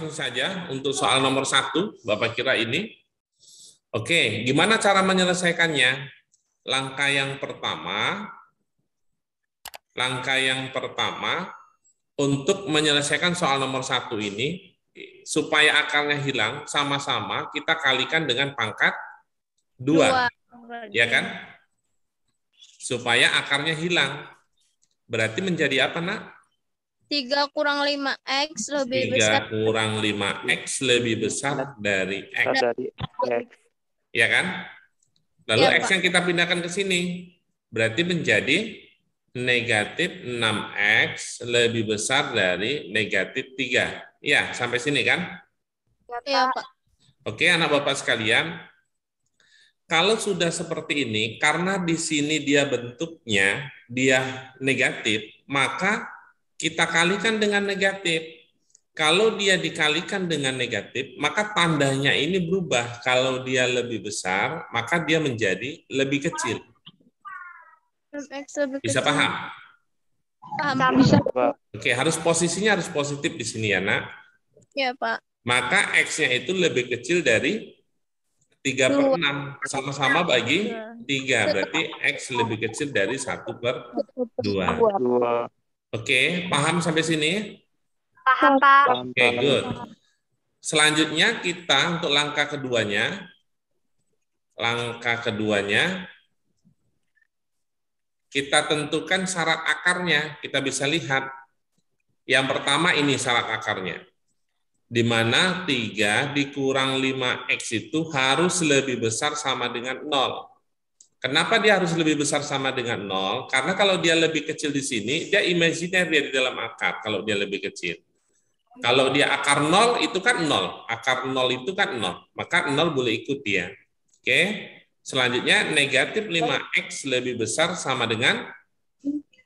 langsung saja untuk soal nomor 1, Bapak kira ini. Oke, gimana cara menyelesaikannya? Langkah yang pertama untuk menyelesaikan soal nomor 1 ini, supaya akarnya hilang, sama-sama kita kalikan dengan pangkat 2. Ya kan? Supaya akarnya hilang. Berarti menjadi apa, Nak? 3 kurang 5X lebih 3 besar. kurang 5X lebih besar dari X. Ya kan? Lalu Ya, X yang kita pindahkan ke sini. Berarti menjadi negatif 6X lebih besar dari negatif 3. Ya, sampai sini kan? Ya, Pak. Oke, anak Bapak sekalian. Kalau sudah seperti ini, karena di sini dia bentuknya, dia negatif, maka kita kalikan dengan negatif. Kalau dia dikalikan dengan negatif, maka tandanya ini berubah. Kalau dia lebih besar, maka dia menjadi lebih kecil. Bisa paham? Paham. Bisa. Oke, posisinya harus positif di sini ya, Nak. Ya, Pak. Maka X-nya itu lebih kecil dari 3/6. Sama-sama bagi 3. Berarti X lebih kecil dari 1/2. Oke, paham sampai sini? Paham, Pak. Oke, good. Selanjutnya kita untuk langkah keduanya, kita tentukan syarat akarnya. Kita bisa lihat. Yang pertama ini syarat akarnya. Di mana 3 dikurang 5X itu harus lebih besar sama dengan 0. Kenapa dia harus lebih besar sama dengan 0? Karena kalau dia lebih kecil di sini, dia imajiner dia di dalam akar kalau dia lebih kecil. Kalau dia akar 0 itu kan 0. Akar 0 itu kan 0. Maka 0 boleh ikut dia. Oke. Selanjutnya negatif 5X lebih besar sama dengan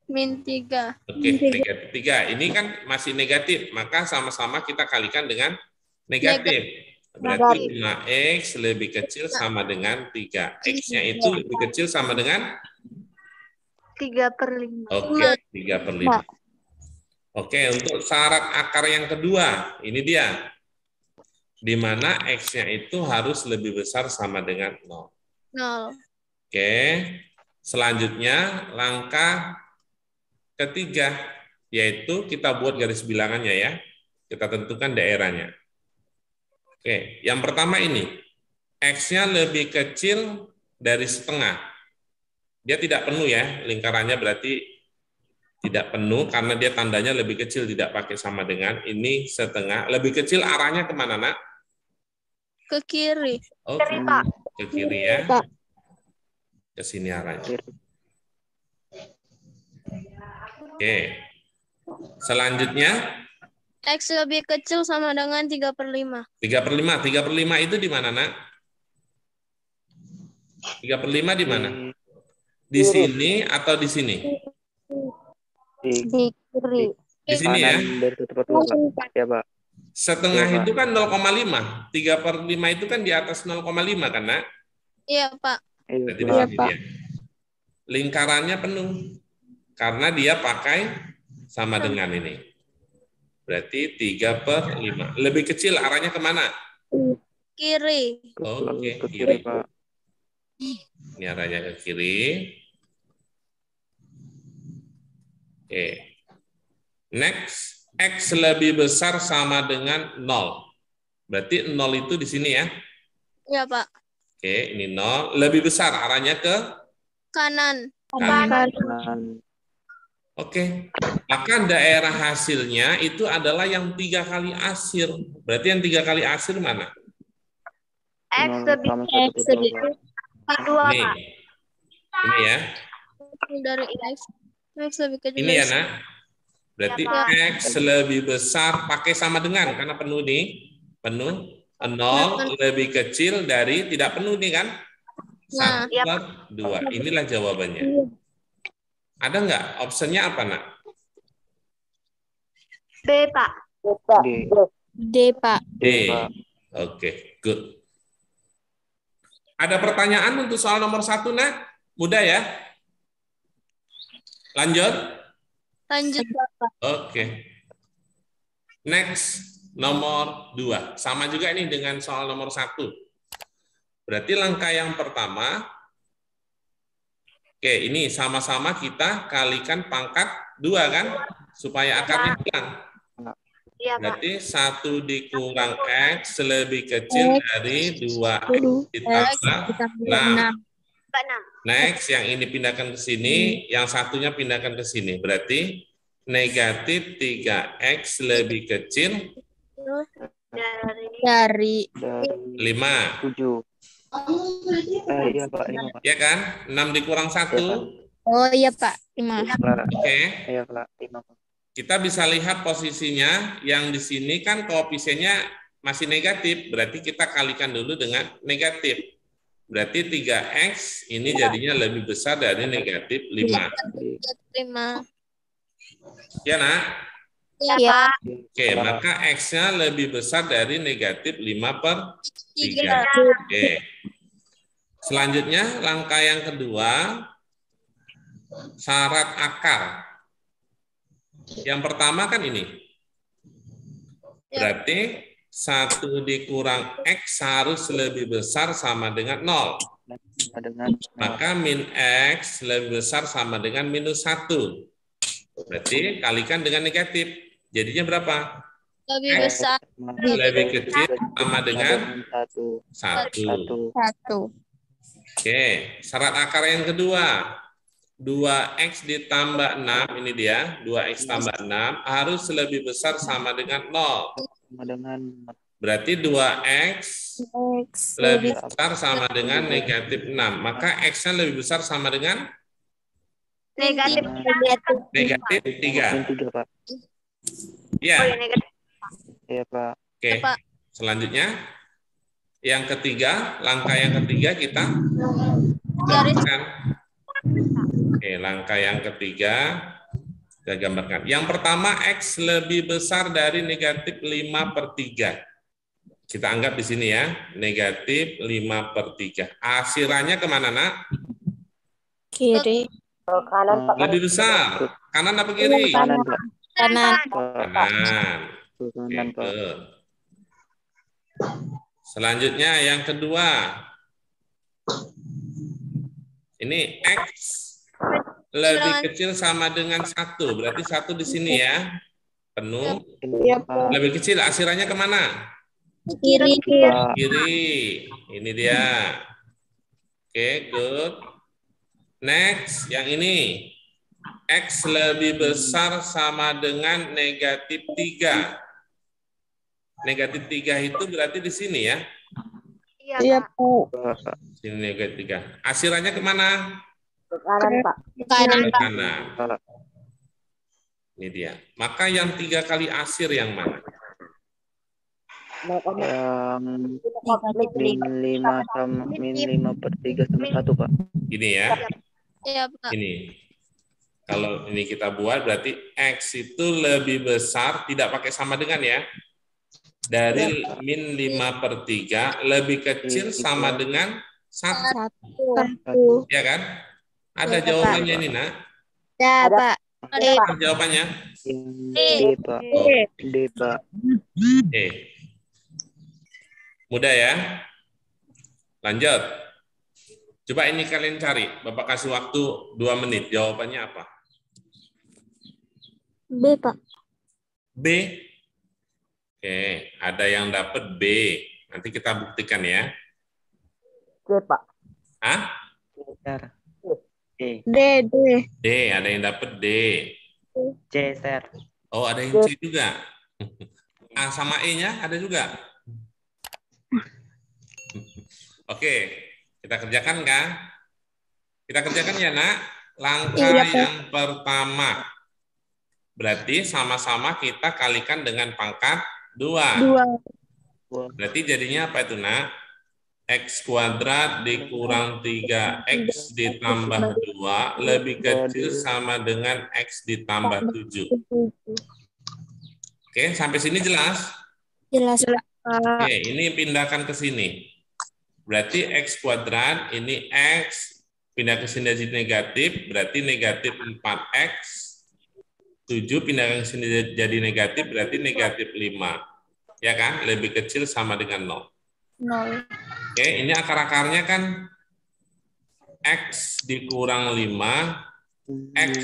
min 3. Oke, negatif 3. Ini kan masih negatif, maka sama-sama kita kalikan dengan negatif. Berarti 5X lebih kecil sama dengan 3. X-nya itu lebih kecil sama dengan 3/5. Oke, 3/5. Oke, untuk syarat akar yang kedua, ini dia. Di mana X-nya itu harus lebih besar sama dengan 0. 0. Oke, selanjutnya langkah ketiga, yaitu kita buat garis bilangannya ya. Kita tentukan daerahnya. Oke, yang pertama ini, X-nya lebih kecil dari setengah. Dia tidak penuh ya, lingkarannya berarti tidak penuh karena dia tandanya lebih kecil, tidak pakai sama dengan ini setengah. Lebih kecil arahnya kemana, Nak? Ke kiri. Oh, ke kiri ya. Ke sini arahnya. Oke. Selanjutnya X lebih kecil sama dengan 3/5. 3/5. 3/5 itu di mana, Nak? 3/5 di mana? Di sini atau di sini? Di kiri. Di sini ya? Ya, Pak. Setengah itu kan 0,5. 3/5 itu kan di atas 0,5 kan, Nak? Iya, Pak. Berarti di sini dia. Lingkarannya penuh. Karena dia pakai sama dengan ini. Berarti 3/5. Lebih kecil arahnya kemana? Kiri. Oke, kiri. Ini arahnya ke kiri. Oke. Next, X lebih besar sama dengan 0. Berarti 0 itu di sini ya? Iya, Pak. Oke, ini 0. Lebih besar arahnya ke? Kanan. Kanan. Oke, maka daerah hasilnya itu adalah yang 3 kali asir. Berarti yang 3 kali asir mana? X lebih 2, Ini. Pak. Ini ya. Dari X. X lebih kecil. Ini ya, Nak. Berarti Ya, X lebih besar pakai sama dengan karena penuh nih. Penuh. 0 lebih kecil dari tidak penuh nih kan? 1/2. Inilah jawabannya. Ada nggak? Opsinya apa, Nak? B, Pak. D, Pak. D. Oke, good. Ada pertanyaan untuk soal nomor 1, Nak? Mudah ya? Lanjut? Lanjut, Pak. Oke. Next. nomor 2. Sama juga ini dengan soal nomor 1. Berarti langkah yang pertama, oke, ini sama-sama kita kalikan pangkat 2 kan? Supaya akarnya hilang. Iya, Pak. Berarti 1 dikurang X lebih kecil dari 2X ditambah 6. Pak 6. Next, yang ini pindahkan ke sini, yang satunya pindahkan ke sini. Berarti negatif 3X lebih kecil Dari 5. 7. Iya Pak, 5 Pak. Ya kan? 6 dikurang 1. Oh iya Pak, 5. Pak. Oke. Iya Pak, 5 Pak. Kita bisa lihat posisinya yang di sini kan koefisiennya masih negatif. Berarti kita kalikan dulu dengan negatif. Berarti 3X ini jadinya lebih besar dari negatif 5. 5. Ya, Nak? Iya. Oke, maka X-nya lebih besar dari negatif 5/3. Oke. Selanjutnya, langkah yang kedua, syarat akar. Yang pertama kan ini. Berarti 1 dikurang X harus lebih besar sama dengan 0. Maka min X lebih besar sama dengan minus 1. Berarti kalikan dengan negatif. Jadinya berapa? Lebih besar. Lebih kecil sama dengan 1. 1. Oke, syarat akar yang kedua. 2X ditambah 6, ini dia, 2X tambah 6, harus lebih besar sama dengan 0. Berarti 2X lebih besar sama dengan negatif 6. Maka X-nya lebih besar sama dengan Negatif. negatif 3. Pak. Ya, Iya Pak. oke. Selanjutnya, yang ketiga, langkah yang ketiga kita gambarkan. Oke, langkah yang ketiga kita gambarkan. Yang pertama, X lebih besar dari negatif 5/3. Kita anggap di sini ya, negatif 5/3. Akhirannya kemana, Nak? Kiri. Lebih besar. Kanan apa kiri? Kanan Pak. Kanan. Kanan. Kanan Pak. Oke. Selanjutnya yang kedua. Ini X lebih kecil sama dengan 1. Berarti 1 di sini ya. Penuh. Iya Pak. Lebih kecil, akhirannya kemana? Kiri. Kiri. Ini dia. Oke, good. Next, yang ini. X lebih besar sama dengan negatif 3. Negatif 3 itu berarti di sini ya. Iya Pak. Sini negatif 3. Akhirannya kemana? Kanan Pak. Kanan Pak. Kanan. Ini dia. Maka yang 3 kali akhir yang mana? Yang min 5/3 sama 1 Pak. Ini ya. Iya Pak. Ini. Kalau ini kita buat berarti X itu lebih besar, tidak pakai sama dengan ya. Dari min 5/3 lebih kecil sama dengan 1. Ya kan? Ada jawabannya ini, Nak? Ya Pak. Apa jawabannya? D Pak. D Pak. Mudah ya? Lanjut. Coba ini kalian cari. Bapak kasih waktu 2 menit. Jawabannya apa? B Pak. B. Oke, ada yang dapat B. Nanti kita buktikan ya. D Pak. Hah? D. D, ada yang dapat D. C Sir. Oh, ada yang C juga. A sama E-nya ada juga. Oke, kita kerjakan kan? Kita kerjakan ya, Nak. Langkah yang pertama. Berarti sama-sama kita kalikan dengan pangkat 2. Berarti jadinya apa itu, Nak? X kuadrat dikurang 3X ditambah 2 lebih kecil sama dengan X ditambah 7. Oke, sampai sini jelas? Jelas. Oke, ini pindahkan ke sini. Berarti X kuadrat, ini X, pindah ke sini jadi negatif, berarti negatif 4X. 7 pindahkan ke sini jadi negatif, berarti negatif 5. Ya kan? Lebih kecil sama dengan 0. 0. Oke, ini akar-akarnya kan X dikurang 5, X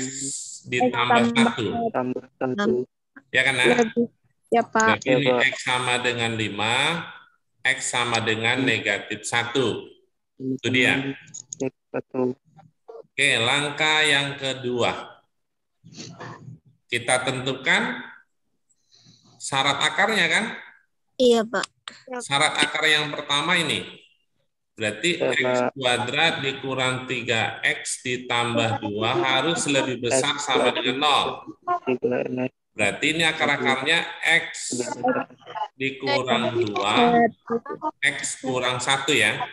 ditambah 1. Tambah 1. Ya kan, Nak? Lebih. Ya, Pak. Berarti Ya, ini Pak. X sama dengan 5, X sama dengan negatif 1. Itu dia. Satu. Oke, langkah yang kedua. Kita tentukan syarat akarnya kan? Iya, Pak. Syarat akar yang pertama ini. Berarti Ya, X Pak. kuadrat dikurang 3X ditambah 2 harus lebih besar sama dengan 0. 3X. Berarti ini akar-akarnya X dikurang 2, X kurang 1 ya.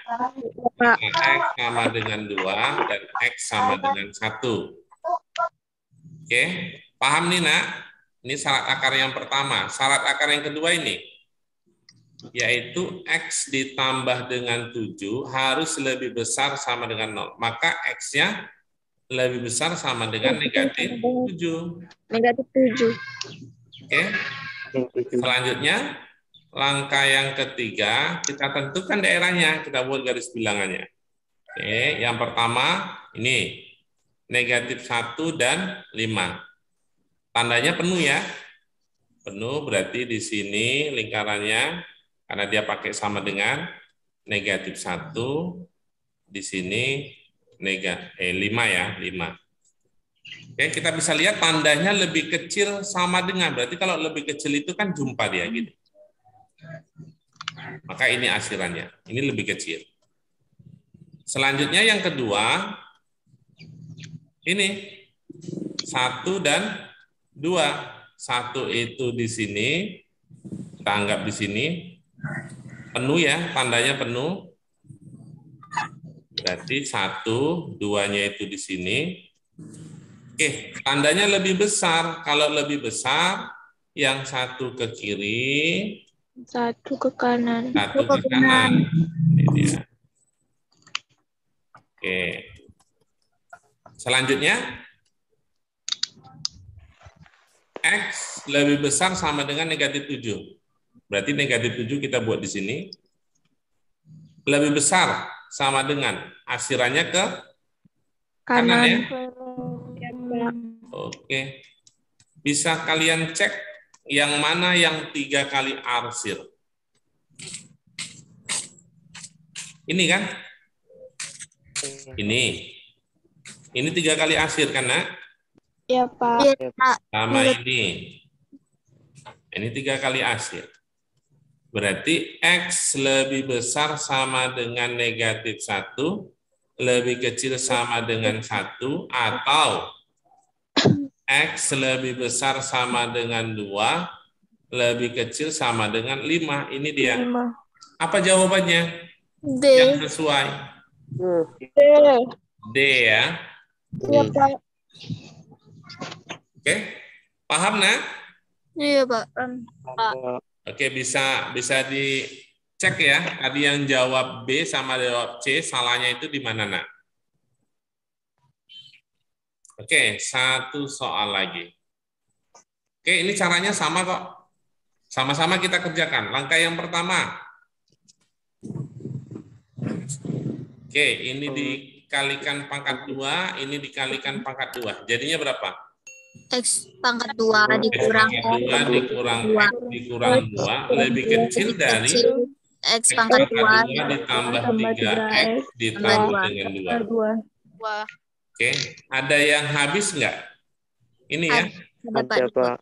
Pak. X sama dengan 2 dan X sama dengan 1. Oke, paham nih, Nak? Ini syarat akar yang pertama. Syarat akar yang kedua ini, yaitu X ditambah dengan 7 harus lebih besar sama dengan 0. Maka X-nya lebih besar sama dengan negatif 7. Negatif 7. Oke, selanjutnya langkah yang ketiga, kita tentukan daerahnya, kita buat garis bilangannya. Oke, yang pertama ini negatif 1 dan 5. Tandanya penuh ya. Penuh berarti di sini lingkarannya, karena dia pakai sama dengan negatif 1, di sini 5 ya, 5. Oke, kita bisa lihat tandanya lebih kecil sama dengan, berarti kalau lebih kecil itu kan jumpa dia gitu. Maka ini asirannya, ini lebih kecil. Selanjutnya yang kedua, ini 1 dan 2. 1 itu di sini, kita anggap di sini, penuh ya, tandanya penuh. Berarti 1, 2-nya itu di sini. Oke, tandanya lebih besar. Kalau lebih besar, yang 1 ke kiri, 1 ke kanan. 1 ke kanan. Ini dia. Oke. Selanjutnya, X lebih besar sama dengan negatif 7. Berarti negatif 7 kita buat di sini. Lebih besar sama dengan asirannya ke kanan ya. Oke. Bisa kalian cek yang mana yang 3 kali arsir. Ini kan? Ini. Ini 3 kali arsir kan, Nak? Ya, Pak. Sama ini. Ini 3 kali arsir. Berarti X lebih besar sama dengan negatif 1, lebih kecil sama dengan 1, atau X lebih besar sama dengan 2, lebih kecil sama dengan 5. Ini dia. 5. Apa jawabannya? D. Yang sesuai. D. D ya. Iya, Pak. Oke. Paham, Nak? Iya, Pak. Oke, bisa dicek ya. Tadi yang jawab B sama jawab C, salahnya itu di mana, Nak? Oke, 1 soal lagi. Oke, ini caranya sama kok. Sama-sama kita kerjakan. Langkah yang pertama. Oke, ini dikalikan pangkat 2, ini dikalikan pangkat 2. Jadinya berapa? X pangkat 2 dikurang X pangkat 2 dikurang 2 lebih kecil dari X pangkat 2 ditambah 3X ditambah dengan 2. Oke, ada yang habis enggak? Ini ya. Ada, Pak.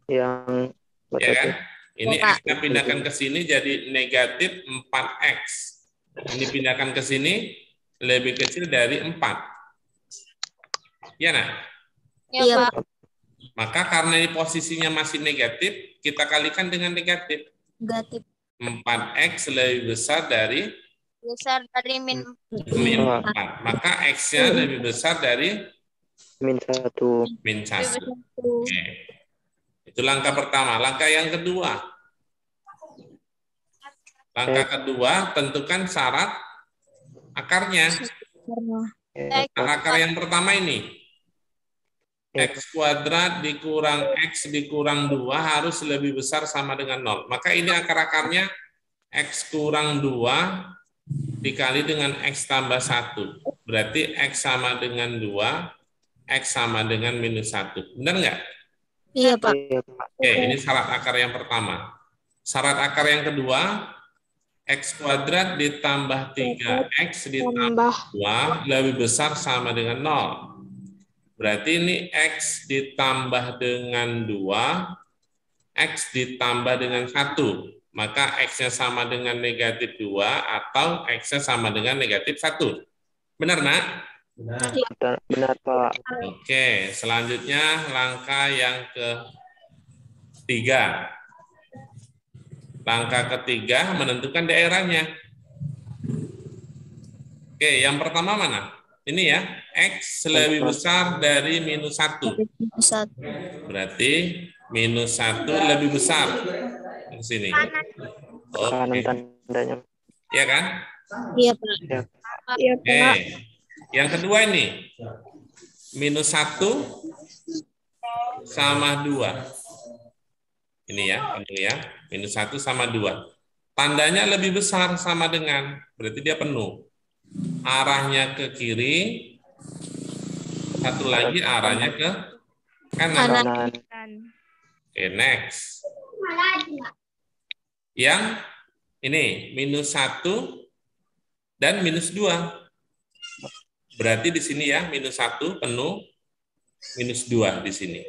Yang Ya kan? Ini X kita pindahkan ke sini jadi negatif 4X. Ini pindahkan ke sini lebih kecil dari 4. Ya, nah? Iya, Pak. Maka karena ini posisinya masih negatif, kita kalikan dengan negatif. Negatif. 4X lebih besar dari min min 4. Maka X-nya lebih besar dari min 1. min 1. Oke. Itu langkah pertama. Langkah yang kedua. Langkah kedua, tentukan syarat akarnya. Akar yang pertama ini. X kuadrat dikurang X dikurang 2 harus lebih besar sama dengan 0. Maka ini akar-akarnya X kurang 2 dikali dengan X tambah 1. Berarti X sama dengan 2, X sama dengan minus 1. Benar nggak? Iya, Pak. Iya, Pak. Oke, ini syarat akar yang pertama. Syarat akar yang kedua, X kuadrat ditambah 3X ditambah 2 lebih besar sama dengan 0. Berarti ini X ditambah dengan 2, X ditambah dengan 1. Maka X-nya sama dengan negatif 2 atau X-nya sama dengan negatif 1. Benar, Nak? Benar, Pak. Oke, selanjutnya langkah yang ketiga. Langkah ketiga menentukan daerahnya. Oke, yang pertama mana? Ini ya, X lebih besar dari minus 1. Berarti minus 1 lebih besar. Di sini. Kanan Oke. tandanya. Ya kan? Iya, Pak. Ya. Oke. Yang kedua ini. Minus 1 sama 2. Ini ya, penuh ya. Minus 1 sama 2. Tandanya lebih besar sama dengan, berarti dia penuh. Arahnya ke kiri, satu lagi arahnya ke kanan. Oke, next. Yang ini, minus 1 dan minus 2. Berarti di sini ya, minus 1 penuh, minus 2 di sini.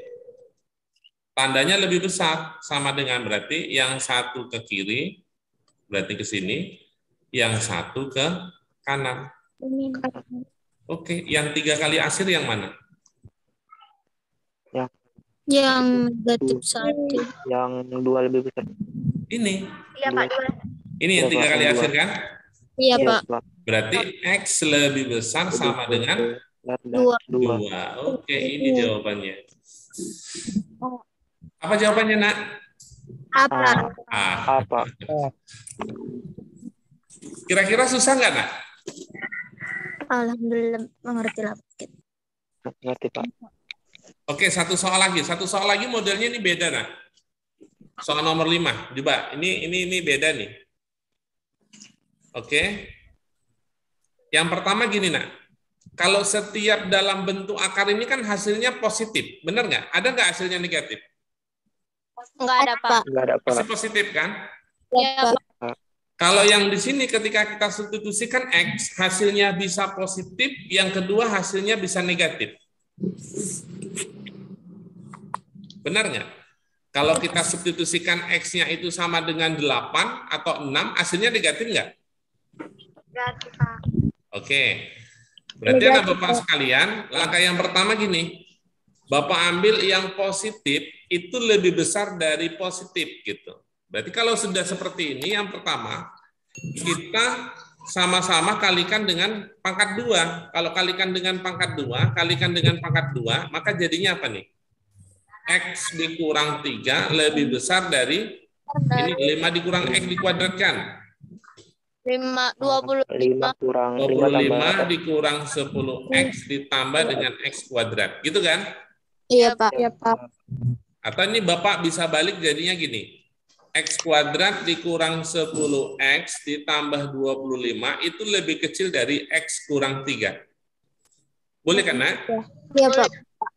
Tandanya lebih besar, sama dengan berarti yang satu ke kiri, berarti ke sini, yang satu ke kanan. Oke, yang 3 kali asir yang mana? Yang negatif 1. Yang 2 lebih besar. Ini. Iya, Pak. Ini yang 3 kali asir kan? Iya, Iya, Pak. Pak. Berarti X lebih besar sama dengan 2. 2. Oke, ini jawabannya. Apa jawabannya, Nak? Apa? Apa? Kira-kira susah nggak, Nak? Alhamdulillah mengerti lah. Ngerti, Pak. Oke, satu soal lagi. Satu soal lagi modelnya ini beda, Nak. Soal nomor 5. Coba, ini beda nih. Oke. Yang pertama gini, Nak. Kalau setiap dalam bentuk akar ini kan hasilnya positif. Benar nggak? Ada nggak hasilnya negatif? Enggak ada, Pak. Enggak ada, Pak. Pasti positif kan? Iya, Pak. Kalau yang di sini ketika kita substitusikan X, hasilnya bisa positif, yang kedua hasilnya bisa negatif. Benar nggak? Kalau kita substitusikan X-nya itu sama dengan 8 atau 6, hasilnya negatif nggak? Negatif, Pak. Oke. Berarti anak Bapak sekalian, langkah yang pertama gini. Bapak ambil yang positif itu lebih besar dari positif gitu. Berarti kalau sudah seperti ini, yang pertama kita sama-sama kalikan dengan pangkat 2. Kalau kalikan dengan pangkat 2, kalikan dengan pangkat 2, maka jadinya apa nih? X dikurang 3 lebih besar dari ini 5 dikurang X dikuadratkan. 25 kurang 25 dikurang 10X ditambah dengan X kuadrat. Gitu kan? Iya, Pak. Iya, Pak. Atau ini Bapak bisa balik jadinya gini. X kuadrat dikurang 10X ditambah 25 itu lebih kecil dari X kurang 3. Boleh kan, Nak? Iya, Pak.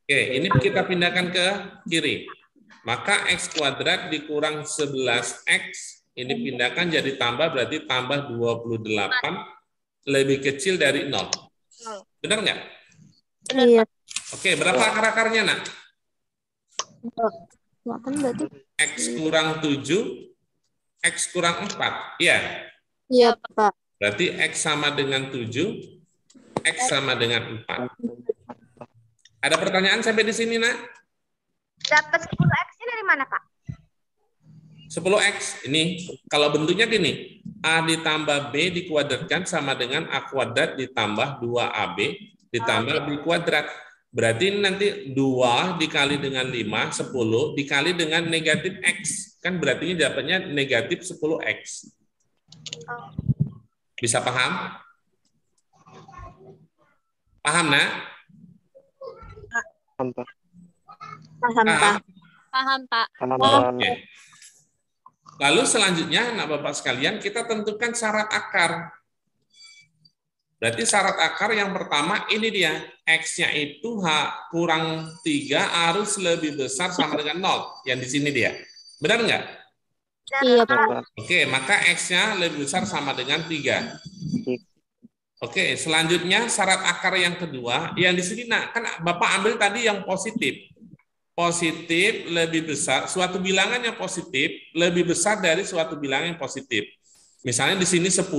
Oke, ini kita pindahkan ke kiri. Maka X kuadrat dikurang 11X, ini pindahkan jadi tambah, berarti tambah 28 lebih kecil dari 0. Benar nggak? Iya. Oke, berapa akar-akarnya, Nak? Makan berarti? X kurang 7, X kurang 4. Iya. Iya, Pak. Berarti X sama dengan 7, X sama dengan 4. Ada pertanyaan sampai di sini, Nak? Dapat 10X-nya dari mana, Pak? 10X. Ini, kalau bentuknya gini. A ditambah B dikuadratkan sama dengan A kuadrat ditambah 2AB ditambah B kuadrat. Berarti nanti 2 dikali dengan 5, 10, dikali dengan negatif X. Kan berarti ini dapatnya negatif 10X. Bisa paham? Paham, Nak? Paham, Paham? Paham, Pak. Paham, Oke. Lalu selanjutnya, anak Bapak sekalian, kita tentukan syarat akar. Berarti syarat akar yang pertama ini dia, X-nya itu kurang 3 harus lebih besar sama dengan 0. Yang di sini dia. Benar nggak? Iya, Pak. Pak. Oke, maka X-nya lebih besar sama dengan 3. Oke, selanjutnya syarat akar yang kedua, yang di sini kan Bapak ambil tadi yang positif. Positif lebih besar, suatu bilangan yang positif lebih besar dari suatu bilangan yang positif. Misalnya di sini 10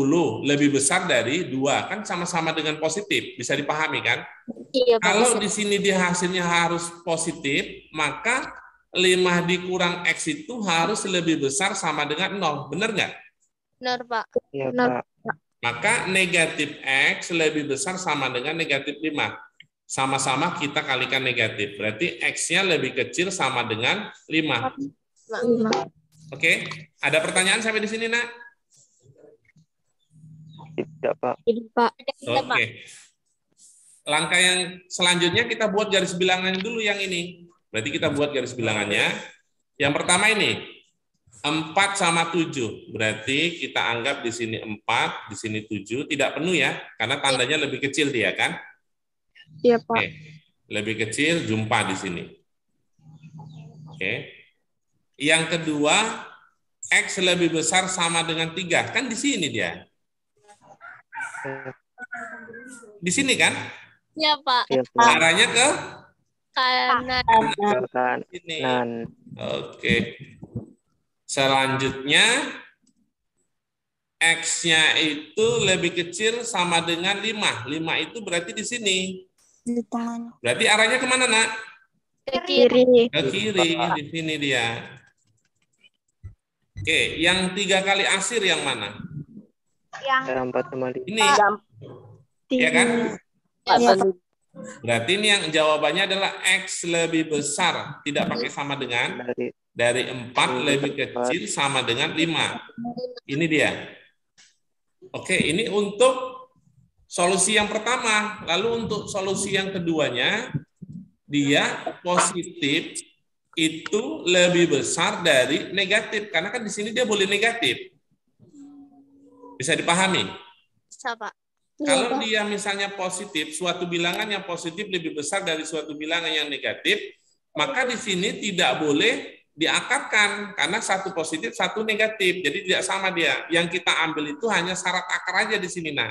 lebih besar dari 2, kan sama-sama dengan positif, bisa dipahami kan? Iya, Pak. Kalau di sini dia hasilnya harus positif, maka 5 dikurang X itu harus lebih besar sama dengan 0, benar nggak? Benar, Pak. Iya, Benar. Pak. Maka negatif X lebih besar sama dengan negatif 5. Sama-sama kita kalikan negatif. Berarti X-nya lebih kecil sama dengan 5. Oke, ada pertanyaan sampai di sini, Nak? Tidak, Pak. Iya, Pak. Oke. Langkah yang selanjutnya kita buat garis bilangan dulu yang ini. Berarti kita buat garis bilangannya. Yang pertama ini, 4 sama 7. Berarti kita anggap di sini 4, di sini 7. Tidak penuh ya, karena tandanya lebih kecil dia kan? Iya, Pak. Oke. Lebih kecil, jumpa di sini. Oke. Yang kedua, X lebih besar sama dengan 3. Kan di sini dia. Di sini kan? Iya, Pak. Iya, Pak. Arahnya ke Kanan. sini. Kanan. Oke. Selanjutnya, X-nya itu lebih kecil sama dengan 5. 5 itu berarti di sini. Berarti arahnya kemana, Nak? Ke kiri. Ke kiri, di sini dia. Oke, yang 3 kali asir yang mana? Yang 4 sama 5. Ini. Ya kan? Iya, Pak. Berarti ini yang jawabannya adalah X lebih besar. Tidak pakai sama dengan. Dari 4 lebih kecil sama dengan 5. Ini dia. Oke, ini untuk solusi yang pertama. Lalu untuk solusi yang keduanya, dia positif itu lebih besar dari negatif. Karena kan di sini dia boleh negatif. Bisa dipahami? Bisa, Pak. Kalau dia misalnya positif, suatu bilangan yang positif lebih besar dari suatu bilangan yang negatif, maka di sini tidak boleh diakarkan karena satu positif, satu negatif. Jadi tidak sama dia. Yang kita ambil itu hanya syarat akar aja di sini. Nah,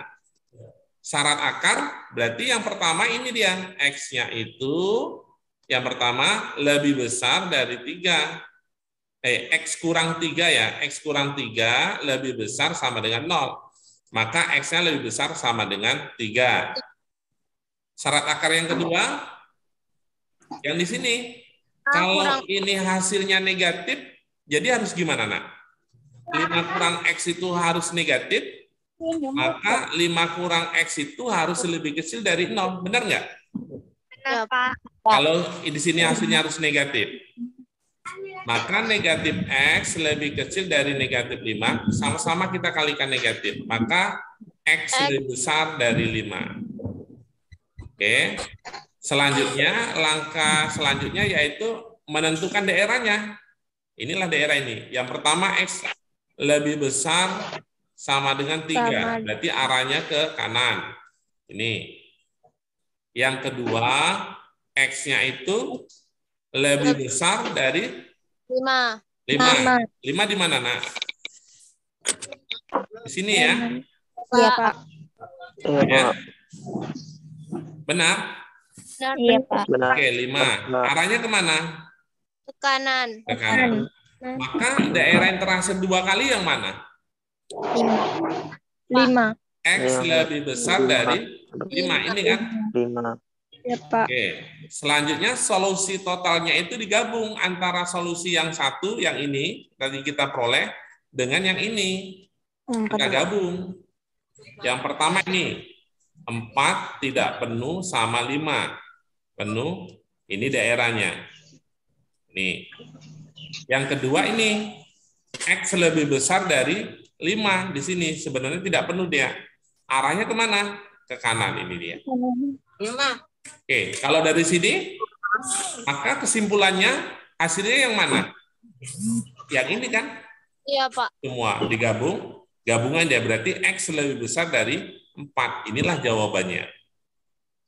syarat akar berarti yang pertama ini dia. X-nya itu yang pertama lebih besar dari 3. X kurang 3 ya. X kurang 3 lebih besar sama dengan 0. Maka X-nya lebih besar sama dengan 3. Syarat akar yang kedua, yang di sini. Kalau ini hasilnya negatif, jadi harus gimana, Nak? 5 kurang X itu harus negatif, maka 5 kurang X itu harus lebih kecil dari 0. Benar nggak? benar, Pak. Kalau di sini hasilnya harus negatif. Maka negatif X lebih kecil dari negatif 5, sama-sama kita kalikan negatif. Maka X lebih besar dari 5. Oke. Selanjutnya, langkah selanjutnya yaitu menentukan daerahnya. Inilah daerah ini. Yang pertama, X lebih besar sama dengan 3. Berarti arahnya ke kanan. Ini. Yang kedua, X-nya itu lebih besar dari 5. 5. 5 di mana, Nak? Di sini ya. Iya, Pak. Ya. Benar? Iya, Pak. Benar. Oke, 5. Arahnya kemana? Ke kanan. Ke kanan. Maka daerah yang terhasil 2 kali yang mana? 5. X lebih besar dari 5. Ini kan? 5. Iya, Pak. Oke. Selanjutnya solusi totalnya itu digabung antara solusi yang satu, yang ini, tadi kita peroleh, dengan yang ini. Kita gabung. Yang pertama ini, 4 tidak penuh sama 5. Penuh, ini daerahnya. Nih. Yang kedua ini, X lebih besar dari 5 di sini. Sebenarnya tidak penuh dia. Arahnya kemana? Ke kanan ini dia. Oke, kalau dari sini, Maka kesimpulannya hasilnya yang mana? Yang ini kan? Iya, Pak. Semua digabung, gabungan dia berarti X lebih besar dari 4. Inilah jawabannya.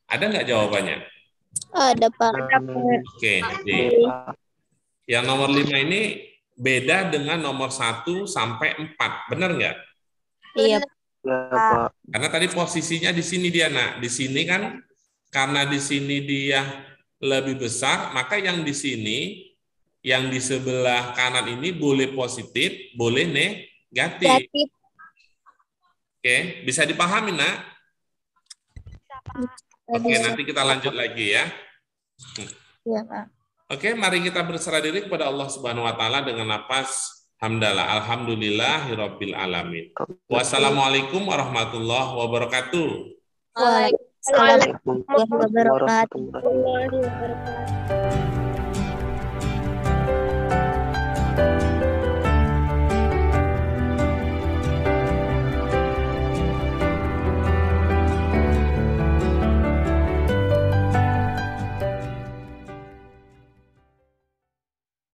Ada nggak jawabannya? Ada, Pak. Oke, jadi yang nomor 5 ini beda dengan nomor 1 sampai 4. Benar nggak? Iya. Ya, Pak. Karena tadi posisinya di sini dia, nak. Di sini kan, karena di sini dia lebih besar, maka yang di sini, yang di sebelah kanan ini boleh positif, boleh negatif. Negatif. Oke, bisa dipahami, nak? Oke, nanti kita lanjut lagi ya. Iya, Pak. Oke, mari kita berserah diri kepada Allah Subhanahu wa taala dengan nafas hamdalah. Alhamdulillahirabbil alamin. Wassalamualaikum warahmatullahi wabarakatuh. Waalaikumsalam Waalaikumsalam warahmatullahi wabarakatuh. warahmatullahi wabarakatuh.